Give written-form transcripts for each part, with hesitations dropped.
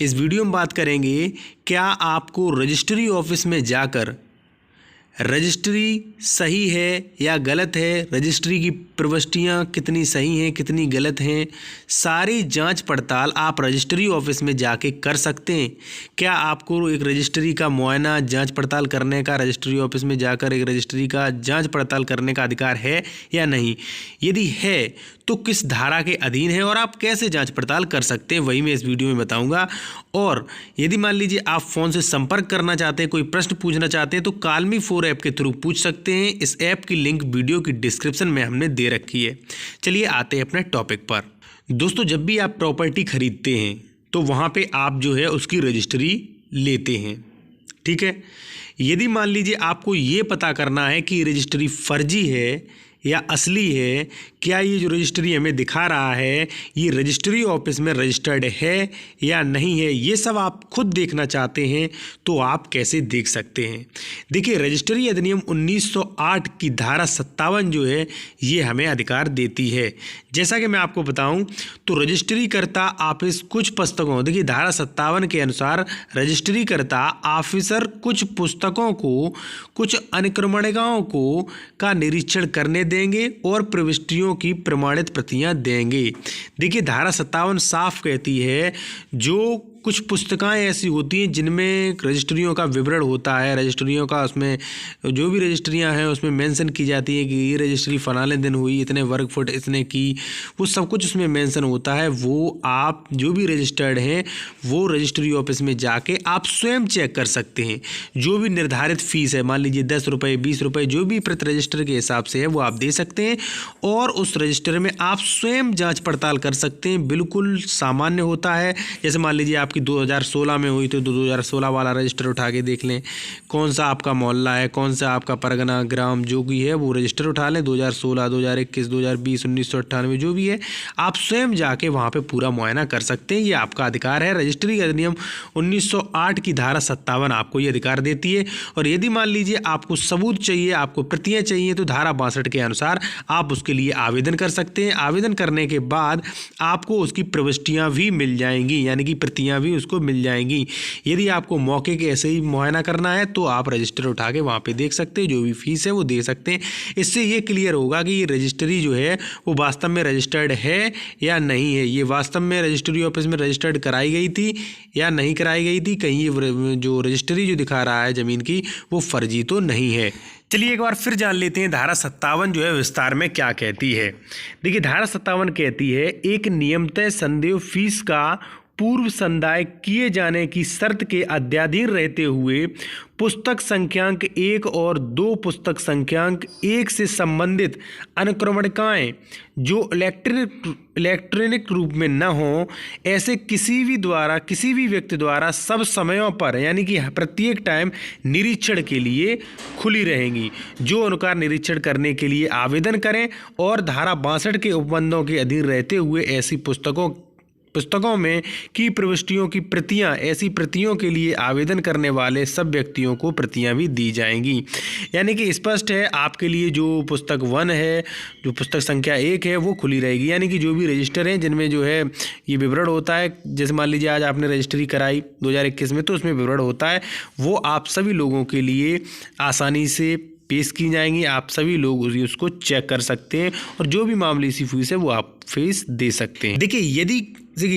इस वीडियो में बात करेंगे क्या आपको रजिस्ट्री ऑफिस में जाकर रजिस्ट्री सही है या गलत है, रजिस्ट्री की प्रविष्टियाँ कितनी सही हैं कितनी गलत हैं, सारी जांच पड़ताल आप रजिस्ट्री ऑफिस में जाके कर सकते हैं। क्या आपको एक रजिस्ट्री का मुआयना जांच पड़ताल करने का रजिस्ट्री ऑफिस में जाकर एक रजिस्ट्री का जांच पड़ताल करने का अधिकार है या नहीं, यदि है तो किस धारा के अधीन है और आप कैसे जांच पड़ताल कर सकते हैं, वही मैं इस वीडियो में बताऊंगा। और यदि मान लीजिए आप फ़ोन से संपर्क करना चाहते हैं, कोई प्रश्न पूछना चाहते हैं तो कालमी 4 ऐप के थ्रू पूछ सकते हैं। इस ऐप की लिंक वीडियो की डिस्क्रिप्शन में हमने दे रखी है। चलिए आते हैं अपने टॉपिक पर। दोस्तों, जब भी आप प्रॉपर्टी खरीदते हैं तो वहाँ पे आप जो है उसकी रजिस्ट्री लेते हैं, ठीक है। यदि मान लीजिए आपको ये पता करना है कि रजिस्ट्री फर्जी है या असली है, क्या ये जो रजिस्ट्री हमें दिखा रहा है ये रजिस्ट्री ऑफिस में रजिस्टर्ड है या नहीं है, ये सब आप खुद देखना चाहते हैं तो आप कैसे देख सकते हैं। देखिए, रजिस्ट्री अधिनियम 1908 की धारा 57 जो है ये हमें अधिकार देती है। जैसा कि मैं आपको बताऊं तो रजिस्ट्रीकर्ता ऑफिस कुछ पुस्तकों, देखिए धारा 57 के अनुसार रजिस्ट्रीकर्ता ऑफिसर कुछ पुस्तकों को, कुछ अनुक्रमणिकाओं को का निरीक्षण करने देंगे और प्रविष्टियों की प्रमाणित प्रतियां देंगे। देखिए, धारा 57 साफ कहती है जो कुछ पुस्तकें ऐसी होती हैं जिनमें रजिस्ट्रियों का विवरण होता है, रजिस्ट्रियों का उसमें जो भी रजिस्ट्रियां हैं उसमें मेंशन की जाती है कि ये रजिस्ट्री फलाने दिन हुई, इतने वर्ग फुट इसने की, वो सब कुछ उसमें मेंशन होता है। वो आप जो भी रजिस्टर्ड हैं वो रजिस्ट्री ऑफिस में जाके आप स्वयं चेक कर सकते हैं। जो भी निर्धारित फीस है, मान लीजिए 10 रुपये 20 रुपये जो भी प्रति रजिस्टर के हिसाब से है वो आप दे सकते हैं और उस रजिस्टर में आप स्वयं जाँच पड़ताल कर सकते हैं। बिल्कुल सामान्य होता है। जैसे मान लीजिए कि 2016 में हुई तो 2016 वाला रजिस्टर उठा के देख लें, कौन सा आपका मोहल्ला है, कौन सा आपका परगना ग्राम जो भी है वो रजिस्टर उठा लें। 2016, 2021, 2020, 1998 जो भी है आप स्वयं जाके वहाँ पे पूरा मुआयना कर सकते हैं। ये आपका अधिकार है। रजिस्ट्री अधिनियम 1908 की धारा 57 आपको ये अधिकार देती है। और यदि मान लीजिए आपको सबूत चाहिए, आपको प्रतियाँ चाहिए तो धारा 62 के अनुसार आप उसके लिए आवेदन कर सकते हैं। आवेदन करने के बाद आपको उसकी प्रविष्टियाँ भी मिल जाएंगी, यानी कि प्रतियाँ भी उसको मिल जाएंगी। यदि आपको मौके के ऐसे ही मुआयना करना है तो आप रजिस्टर उठा के वहाँ पे देख सकते हैं, जो भी फीस है वो दे सकते हैं। इससे ये क्लियर होगा कि ये रजिस्ट्री जो है वो वास्तव में रजिस्टर्ड है या नहीं है, ये वास्तव में रजिस्ट्री ऑफिस में रजिस्टर्ड कराई गई थी या नहीं कराई गई थी, कहीं ये जो रजिस्ट्री जो दिखा रहा है ज़मीन की वो फर्जी तो नहीं है। चलिए एक बार फिर जान लेते हैं धारा 57 जो है विस्तार में क्या कहती है। देखिए, धारा 57 कहती है एक नियमतः संदेह फीस का पूर्व संदाय किए जाने की शर्त के अध्याधीन रहते हुए पुस्तक संख्यांक 1 और 2 पुस्तक संख्यांक 1 से संबंधित अनुक्रमणिकाएँ जो इलेक्ट्रॉनिक रूप में न हो, ऐसे किसी भी व्यक्ति द्वारा सब समयों पर, यानी कि प्रत्येक टाइम निरीक्षण के लिए खुली रहेंगी। जो अनुसार निरीक्षण करने के लिए आवेदन करें और धारा 62 के उपबंधों के अधीन रहते हुए ऐसी पुस्तकों में की प्रविष्टियों की प्रतियां, ऐसी प्रतियों के लिए आवेदन करने वाले सब व्यक्तियों को प्रतियां भी दी जाएंगी। यानी कि स्पष्ट है आपके लिए जो पुस्तक 1 है, जो पुस्तक संख्या 1 है वो खुली रहेगी। यानी कि जो भी रजिस्टर हैं जिनमें जो है ये विवरण होता है, जैसे मान लीजिए आज आपने रजिस्ट्री कराई 2021 में तो उसमें विवरण होता है, वो आप सभी लोगों के लिए आसानी से पेश की जाएंगी। आप सभी लोग उसको चेक कर सकते हैं और जो भी मामूली सी फीस है वो आप फीस दे सकते हैं। देखिए,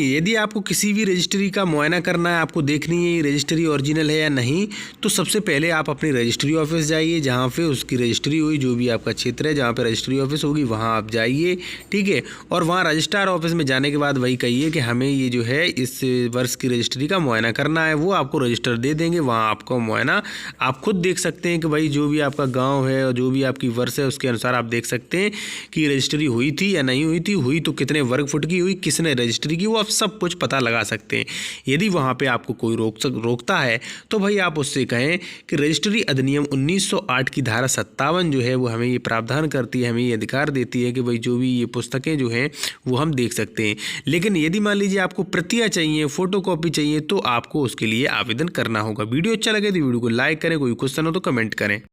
यदि आपको किसी भी रजिस्ट्री का मुआयना करना है, आपको देखनी है ये रजिस्ट्री ओरिजिनल है या नहीं, तो सबसे पहले आप अपनी रजिस्ट्री ऑफिस जाइए जहाँ पे उसकी रजिस्ट्री हुई, जो भी आपका क्षेत्र है जहाँ पे रजिस्ट्री ऑफिस होगी वहाँ आप जाइए, ठीक है। और वहाँ रजिस्ट्रार ऑफिस में जाने के बाद वही कहिए कि हमें ये जो है इस वर्ष की रजिस्ट्री का मुआयना करना है, वो आपको रजिस्टर दे देंगे। वहाँ आपको मुआयना आप खुद देख सकते हैं कि भाई जो भी आपका गाँव है और जो भी आपकी वर्ष है उसके अनुसार आप देख सकते हैं कि रजिस्ट्री हुई थी या नहीं हुई थी, हुई तो कितने वर्ग फुट की हुई, किसने रजिस्ट्री की, वो आप सब कुछ पता लगा सकते हैं। यदि वहाँ पे आपको कोई रोकता है तो भाई आप उससे कहें कि रजिस्ट्री अधिनियम 1908 की धारा 57 जो है वो हमें ये प्रावधान करती है, हमें ये अधिकार देती है कि भाई जो भी ये पुस्तकें जो हैं वो हम देख सकते हैं। लेकिन यदि मान लीजिए आपको प्रतियाँ चाहिए, फोटोकॉपी चाहिए, तो आपको उसके लिए आवेदन करना होगा। वीडियो अच्छा लगे तो वीडियो को लाइक करें, कोई क्वेश्चन हो तो कमेंट करें।